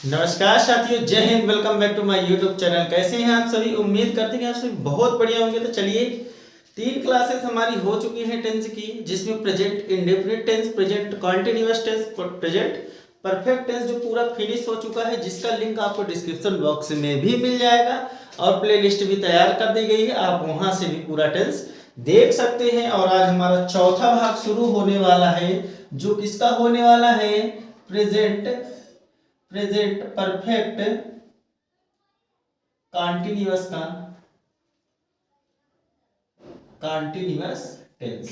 नमस्कार साथियों, जय हिंद। Welcome back to my YouTube channel. कैसे हैं आप सभी? उम्मीद करते हैं कि आप सभी बहुत बढ़िया होंगे। तो चलिए, 3 क्लासेस हमारी हो चुकी हैं टेंस की, जिसमें present indefinite tense, present continuous tense, present perfect tense जो पूरा फिनिश हो चुका है, जिसका लिंक आपको डिस्क्रिप्शन बॉक्स में भी मिल जाएगा और प्लेलिस्ट भी तैयार कर दी गई है। आप वहां से भी पूरा टेंस देख सकते हैं। और आज हमारा चौथा भाग शुरू होने वाला है, जो किसका होने वाला है? प्रेजेंट परफेक्ट कॉन्टिन्यूअस का कॉन्टिन्यूअस टेंस।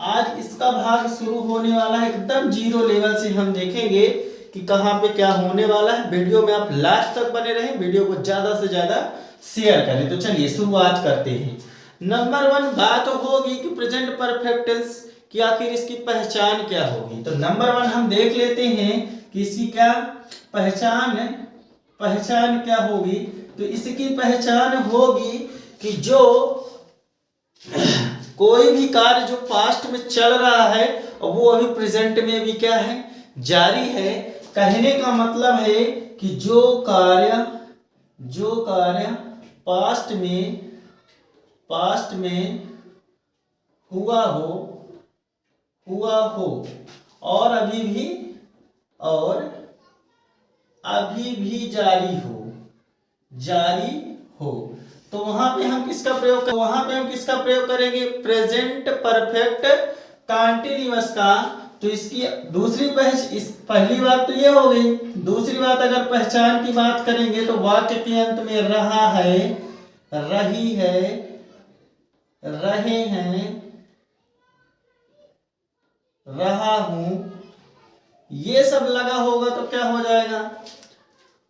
आज इसका भाग शुरू होने वाला है। एकदम जीरो लेवल से हम देखेंगे कि कहां पे क्या होने वाला है। वीडियो में आप लास्ट तक बने रहें, वीडियो को ज्यादा से ज्यादा शेयर करें। तो चलिए शुरुआत करते हैं। नंबर 1 बात होगी कि प्रेजेंट परफेक्ट टेंस की आखिर इसकी पहचान क्या होगी। तो नंबर 1 हम देख लेते हैं कि इसकी क्या पहचान क्या होगी। तो इसकी पहचान होगी कि जो कोई भी कार्य जो पास्ट में चल रहा है और वो अभी प्रेजेंट में भी क्या है? जारी है। कहने का मतलब है कि जो कार्य पास्ट में हुआ हो और अभी भी जारी हो, तो वहां पे हम किसका प्रयोग करेंगे? प्रेजेंट परफेक्ट कॉन्टिन्यूअस का। तो इसकी पहली बात तो ये हो गई। दूसरी बात, अगर पहचान की बात करेंगे तो वाक्य के अंत में रहा है, रही है, रहे हैं, रहा हूं, ये सब लगा होगा तो क्या हो जाएगा?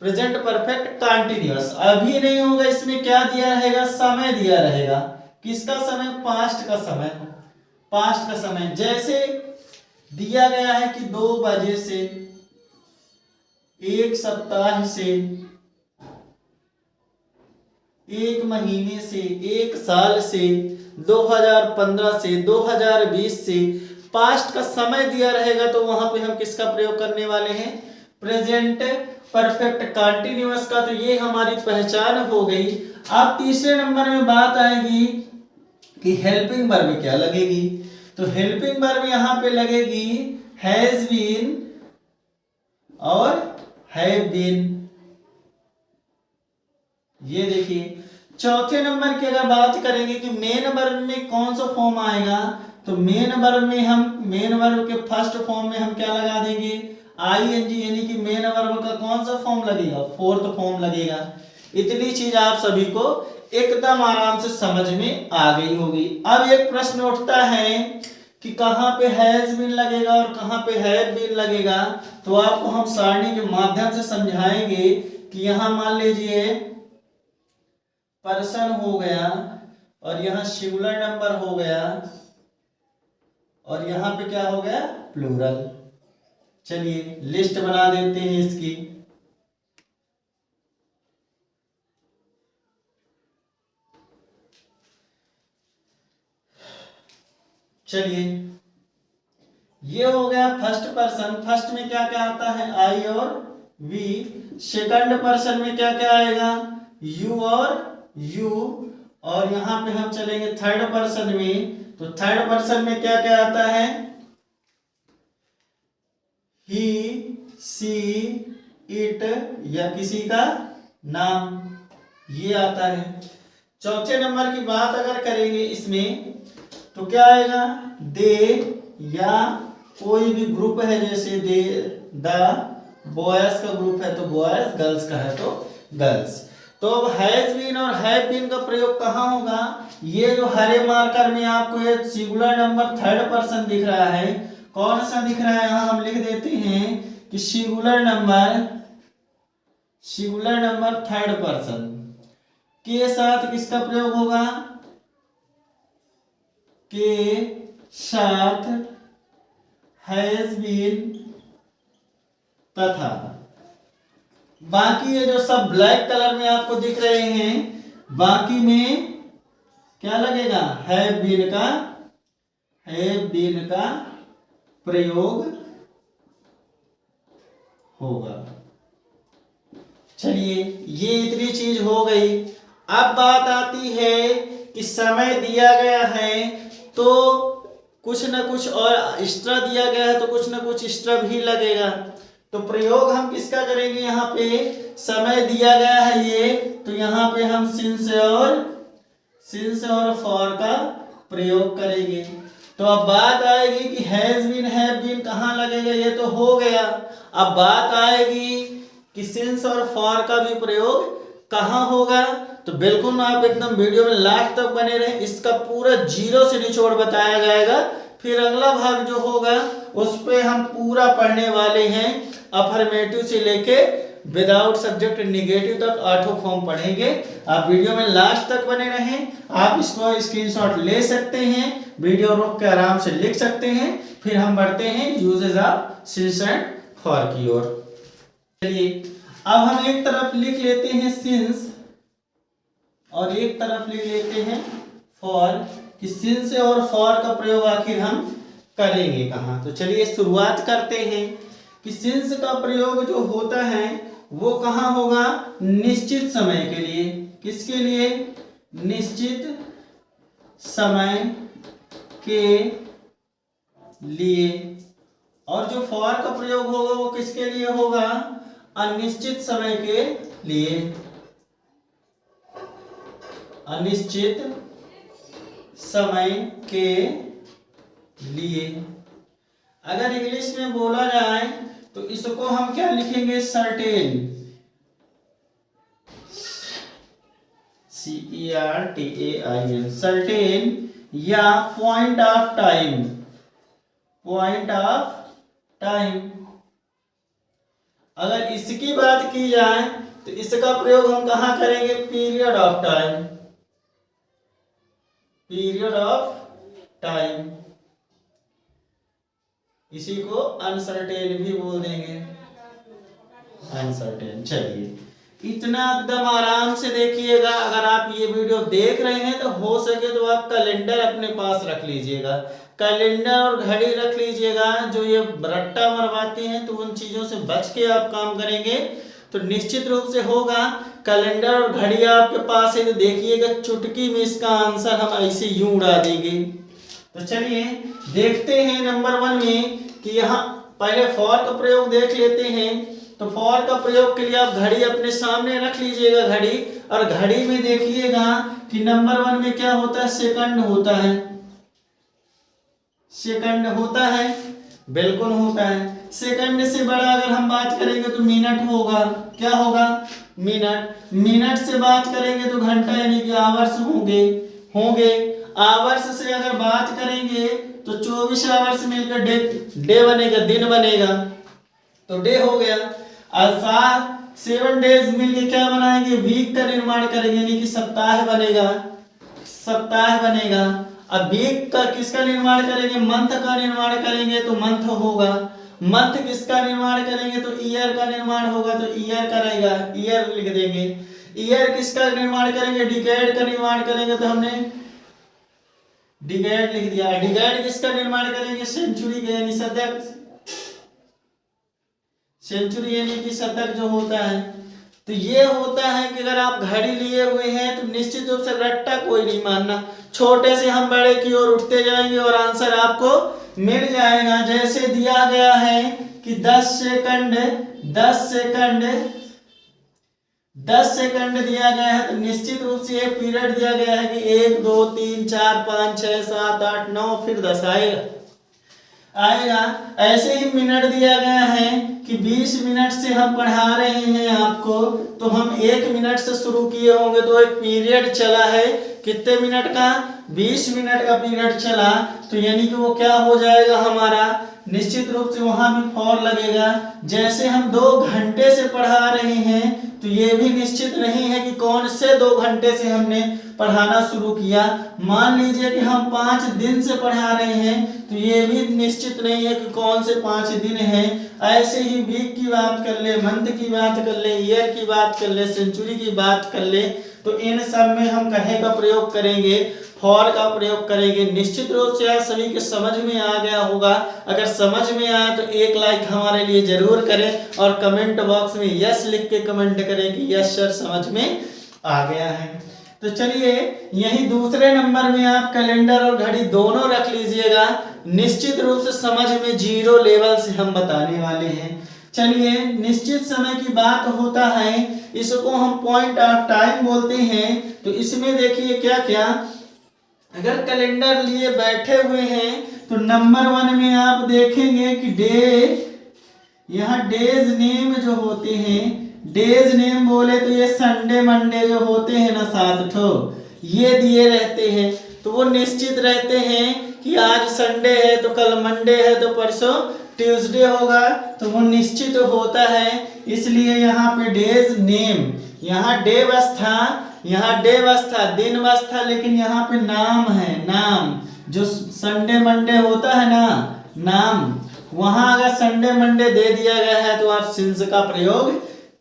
Present perfect continuous. अभी नहीं होगा, इसमें क्या दिया रहेगा? समय दिया रहेगा। किसका समय? पास्ट का समय। जैसे दिया गया है कि 2 बजे से, 1 सप्ताह से, 1 महीने से, 1 साल से, 2015 से, 2020 से पास्ट का समय दिया रहेगा। तो वहां पे हम किसका प्रयोग करने वाले हैं? प्रेजेंट परफेक्ट कॉन्टिन्यूअस का। तो ये हमारी पहचान हो गई। अब तीसरे नंबर में बात आएगी कि हेल्पिंग वर्ब क्या लगेगी। तो हेल्पिंग वर्ब यहां पे लगेगी हैज बीन और हैव बीन। ये देखिए, चौथे नंबर की अगर बात करेंगे कि मेन वर्ब में कौन सा फॉर्म आएगा, तो मेन वर्ब के फर्स्ट फॉर्म में हम क्या लगा देंगे? आईएनजी, यानी कि मेन वर्ब का कौन सा फॉर्म लगेगा? फोर्थ फॉर्म लगेगा। इतनी चीज आप सभी को एकदम आराम से समझ में आ गई होगी। अब एक प्रश्न उठता है कि कहां पे हैज बीन लगेगा और कहां पे हैव बीन लगेगा। तो आपको हम सारणी के माध्यम से समझाएंगे कि यहां मान लीजिए पर्सन हो गया और यहां सिंगुलर नंबर हो गया और यहां पे क्या हो गया? प्लूरल। चलिए लिस्ट बना देते हैं इसकी। चलिए, ये हो गया फर्स्ट पर्सन। फर्स्ट में क्या क्या आता है? आई और वी। सेकंड पर्सन में क्या क्या आएगा? यू और यू। और यहां पे हम चलेंगे थर्ड पर्सन में। तो थर्ड पर्सन में क्या क्या आता है? ही, सी, इट या किसी का नाम, ये आता है। चौथे नंबर की बात अगर करेंगे इसमें तो क्या आएगा? दे या कोई भी ग्रुप है, जैसे दे, द, बॉयज का ग्रुप है तो बॉयज, गर्ल्स का है तो गर्ल्स। तो अब हैज बीन और हैव बीन का प्रयोग कहां होगा? ये जो हरे मार्कर में आपको ये सिंगुलर नंबर थर्ड पर्सन दिख रहा है, कौन सा दिख रहा है? यहां हम लिख देते हैं कि सिंगुलर नंबर थर्ड पर्सन के साथ किसका प्रयोग होगा? के साथ हैज बीन तथा बाकी ये जो सब ब्लैक कलर में आपको दिख रहे हैं, बाकी में क्या लगेगा? हैव बीन का प्रयोग होगा। चलिए ये इतनी चीज हो गई। अब बात आती है कि समय दिया गया है तो कुछ न कुछ और एक्स्ट्रा दिया गया है तो कुछ न कुछ एक्स्ट्रा भी लगेगा। तो प्रयोग हम किसका करेंगे, यहाँ पे समय दिया गया है ये, तो यहाँ पे हम सिंस और फॉर का प्रयोग करेंगे। तो अब बात आएगी कि हैज बीन, हैव बीन कहाँ लगेगा, ये तो हो गया। अब बात आएगी कि सिंस और फॉर का भी प्रयोग कहाँ होगा। तो बिल्कुल आप एकदम वीडियो में लास्ट तक बने रहे, इसका पूरा जीरो से निचोड़ बताया जाएगा। फिर अगला भाग जो होगा उस पे हम पूरा पढ़ने वाले हैं, अफर्मेटिव से लेके विदाउट सब्जेक्ट निगेटिव तक 8 फॉर्म पढ़ेंगे। आप वीडियो में लास्ट तक बने रहें। आप इसको स्क्रीनशॉट ले सकते हैं, वीडियो रोक के आराम से लिख सकते हैं। फिर हम बढ़ते हैं uses of since and for की ओर। चलिए अब हम एक तरफ लिख लेते हैं सिंस और एक तरफ लिख लेते हैं फॉर, कि सिंस और फॉर का प्रयोग आखिर हम करेंगे कहाँ। तो चलिए शुरुआत करते हैं कि सिंस का प्रयोग जो होता है वो कहाँ होगा, निश्चित समय के लिए। किसके लिए, निश्चित समय के लिए। और जो फॉर का प्रयोग होगा वो किसके लिए होगा, अनिश्चित समय के लिए। अनिश्चित समय के लिए। अगर इंग्लिश में बोला जाए तो इसको हम क्या लिखेंगे, सर्टेन, CERTAIN, सर्टेन, या point of time, point of time. अगर इसकी बात की जाए तो इसका प्रयोग हम कहाँ करेंगे, period of time, period of time. इसी को अनसर्टेन भी बोल देंगे, अनसर्टेन। चलिए इतना एकदम आराम से देखिएगा। अगर आप ये वीडियो देख रहे हैं तो हो सके तो आप कैलेंडर अपने पास रख लीजिएगा, कैलेंडर और घड़ी रख लीजिएगा। जो ये रट्टा मरवाते हैं तो उन चीजों से बच के आप काम करेंगे तो निश्चित रूप से होगा। कैलेंडर और घड़ी आपके पास है तो देखिएगा चुटकी में इसका आंसर हम ऐसे यूं उड़ा देंगे। तो चलिए देखते हैं नंबर 1 में कि यहाँ पहले फॉर का प्रयोग देख लेते हैं। तो फॉर का प्रयोग के लिए आप घड़ी अपने सामने रख लीजिएगा, घड़ी, और घड़ी में देखिएगा कि नंबर 1 में क्या होता है, सेकंड होता है, सेकंड होता है, बिल्कुल होता है। सेकंड से बड़ा अगर हम बात करेंगे तो मिनट होगा, क्या होगा, मिनट। मिनट से बात करेंगे तो घंटा यानी कि आवर्स होंगे। आवर्स से अगर बात करेंगे तो 24 आवर्स मिलकर डे बनेगा, दिन बनेगा, तो डे हो गया। और 7 डेज मिलकर क्या बनाएंगे, वीक का निर्माण करेंगे, यानी कि सप्ताह बनेगा, सप्ताह बनेगा। अब वीक का किसका निर्माण करेंगे, मंथ का निर्माण करेंगे तो मंथ होगा। मंथ किसका निर्माण करेंगे तो ईयर का निर्माण होगा, तो ईयर का रहेगा, ईयर लिख देंगे। ईयर किसका निर्माण करेंगे, डिकेड का निर्माण करेंगे, तो हमने डिकेड लिख दिया। डिकेड किसका निर्माण करेंगे, सेंचुरी का, यानी शतक, सेंचुरी यानी कि शतक जो होता है। तो ये होता है कि अगर आप घड़ी लिए हुए हैं तो निश्चित रूप से रट्टा कोई नहीं मानना, छोटे से हम बड़े की ओर उठते जाएंगे और आंसर आपको मिल जाएगा। जैसे दिया गया है कि 10 सेकंड दिया गया है तो निश्चित रूप से एक पीरियड दिया गया है कि 1 2 3 4 5 6 7 8 9 फिर 10 आएगा। ऐसे ही मिनट दिया गया है कि 20 मिनट से हम पढ़ा रहे हैं आपको, तो हम 1 मिनट से शुरू किए होंगे तो एक पीरियड चला है कितने मिनट का, 20 मिनट का पीरियड चला। तो यानी कि वो क्या हो जाएगा हमारा, निश्चित रूप से वहां भी फॉर लगेगा। जैसे हम 2 घंटे से पढ़ा रहे हैं तो ये भी निश्चित नहीं है कि कौन से 2 घंटे से हमने पढ़ाना शुरू किया। मान लीजिए कि हम 5 दिन से पढ़ा रहे हैं तो ये भी निश्चित नहीं है कि कौन से 5 दिन हैं। ऐसे ही वीक की बात कर ले, मंथ की बात कर ले, ईयर की बात कर ले, सेंचुरी की बात कर ले, तो इन सब में हम कहे का प्रयोग करेंगे, फॉर का प्रयोग करेंगे। निश्चित रूप से आप सभी के समझ में आ गया होगा। अगर समझ में आया तो एक लाइक हमारे लिए जरूर करें और कमेंट बॉक्स में यस लिख के कमेंट करें कि यस सर समझ में आ गया है। तो चलिए यही दूसरे नंबर में आप कैलेंडर और घड़ी दोनों रख लीजिएगा। निश्चित रूप से समझ में 0 लेवल से हम बताने वाले हैं। चलिए निश्चित समय की बात होता है, इसको हम पॉइंट ऑफ टाइम बोलते हैं। तो इसमें देखिए क्या क्या, अगर कैलेंडर लिए बैठे हुए हैं तो नंबर 1 में आप देखेंगे कि डे, यहाँ डेज नेम जो होते हैं, डेज नेम बोले तो ये संडे मंडे जो होते हैं ना 7 ठो, ये दिए रहते हैं। तो वो निश्चित रहते हैं कि आज संडे है तो कल मंडे है तो परसों ट्यूसडे होगा, तो वो निश्चित होता है। इसलिए यहाँ पे डेज नेम, यहाँ डे बस था, यहाँ डे बस था, दिन बस था, लेकिन यहाँ पे नाम है, नाम जो संडे मंडे होता है ना, नाम, वहां अगर संडे मंडे दे दिया गया है तो आप सिंस का प्रयोग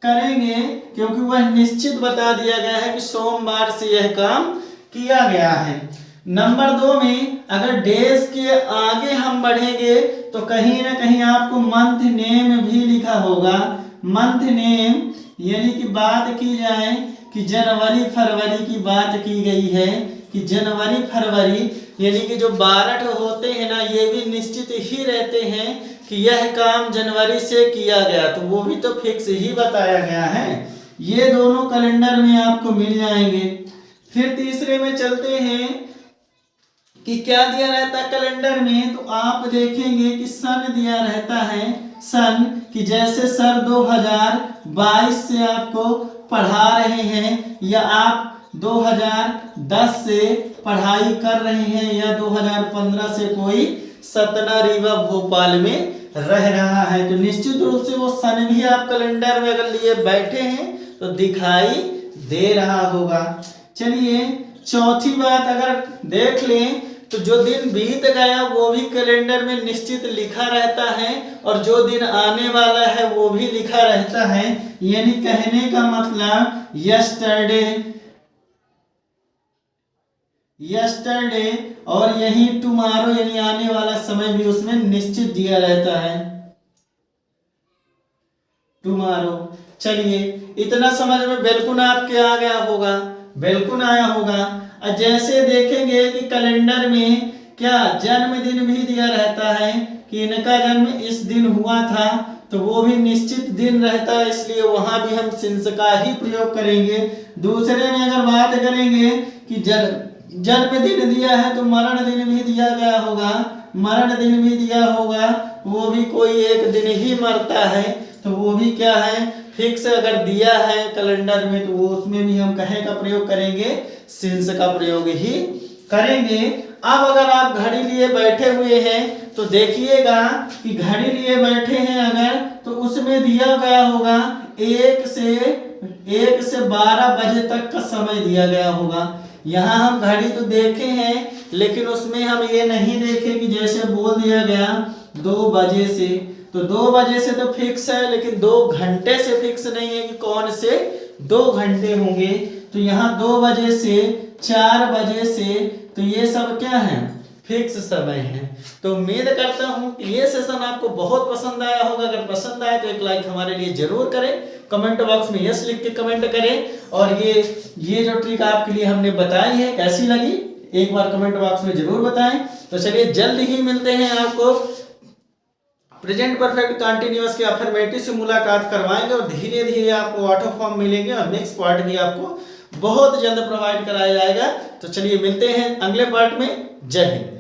करेंगे, क्योंकि वह निश्चित बता दिया गया है कि सोमवार से यह काम किया गया है। नंबर 2 में अगर डेज के आगे हम बढ़ेंगे तो कहीं ना कहीं आपको मंथ नेम भी लिखा होगा। मंथ नेम यानी कि बात की जाए कि जनवरी फरवरी की बात की गई है कि जनवरी फरवरी यानी कि जो 12 होते हैं ना, ये भी निश्चित ही रहते हैं कि यह काम जनवरी से किया गया, तो वो भी तो फिक्स ही बताया गया है। ये दोनों कैलेंडर में आपको मिल जाएंगे। फिर तीसरे में चलते हैं कि क्या दिया रहता है कैलेंडर में, तो आप देखेंगे कि सन दिया रहता है। सन कि जैसे सर 2022 से आपको पढ़ा रहे हैं, या आप 2010 से पढ़ाई कर रहे हैं, या 2015 से कोई सतना रीवा भोपाल में रह रहा है, तो निश्चित रूप से वो सन भी आप कैलेंडर में अगर लिए बैठे हैं तो दिखाई दे रहा होगा। चलिए चौथी बात अगर देख लें तो जो दिन बीत गया वो भी कैलेंडर में निश्चित लिखा रहता है, और जो दिन आने वाला है वो भी लिखा रहता है। यानी कहने का मतलब यस्टरडे, यस्टरडे, और यही टुमारो यानी आने वाला समय भी उसमें निश्चित दिया रहता है, टुमारो। चलिए इतना समझ में बिल्कुल आपके आ गया होगा, बिल्कुल आया होगा। और जैसे देखेंगे कि कैलेंडर में क्या जन्मदिन भी दिया रहता है कि इनका जन्म इस दिन हुआ था, तो वो भी निश्चित दिन रहता है, इसलिए वहां भी हम सिंस का ही प्रयोग करेंगे। दूसरे में अगर बात करेंगे कि जन्मदिन दिया है तो मरण दिन भी दिया गया होगा, मरण दिन भी दिया होगा, वो भी कोई एक दिन ही मरता है, तो वो भी क्या है फिक्स अगर दिया है कैलेंडर में, तो वो उसमें भी हम कहे का प्रयोग करेंगे, सिंस का प्रयोग ही करेंगे। अब अगर आप घड़ी लिए बैठे हुए हैं तो देखिएगा कि घड़ी लिए बैठे हैं अगर, तो उसमें दिया गया होगा 1 से 12 बजे तक का समय दिया गया होगा। यहाँ हम घड़ी तो देखे हैं, लेकिन उसमें हम ये नहीं देखे कि जैसे बोल दिया गया 2 बजे से, तो 2 बजे से तो फिक्स है, लेकिन 2 घंटे से फिक्स नहीं है कि कौन से 2 घंटे होंगे। तो यहाँ 2 बजे से 4 बजे से, तो ये सब क्या है फिक्स समय है। तो उम्मीद करता हूँ कि ये सेशन आपको बहुत पसंद आया होगा। अगर पसंद आए तो एक लाइक हमारे लिए जरूर करें, कमेंट बॉक्स में यस लिख के कमेंट करें, और ये जो ट्रिक आपके लिए हमने बताई है कैसी लगी एक बार कमेंट बॉक्स में जरूर बताएं। तो चलिए जल्द ही मिलते हैं, आपको प्रेजेंट परफेक्ट कंटिन्यूअस के अफर्मेटिव से मुलाकात करवाएंगे, और धीरे धीरे आपको ऑटो फॉर्म मिलेंगे, और नेक्स्ट पार्ट भी आपको बहुत जल्द प्रोवाइड कराया जाएगा। तो चलिए मिलते हैं अगले पार्ट में। जय हिंद।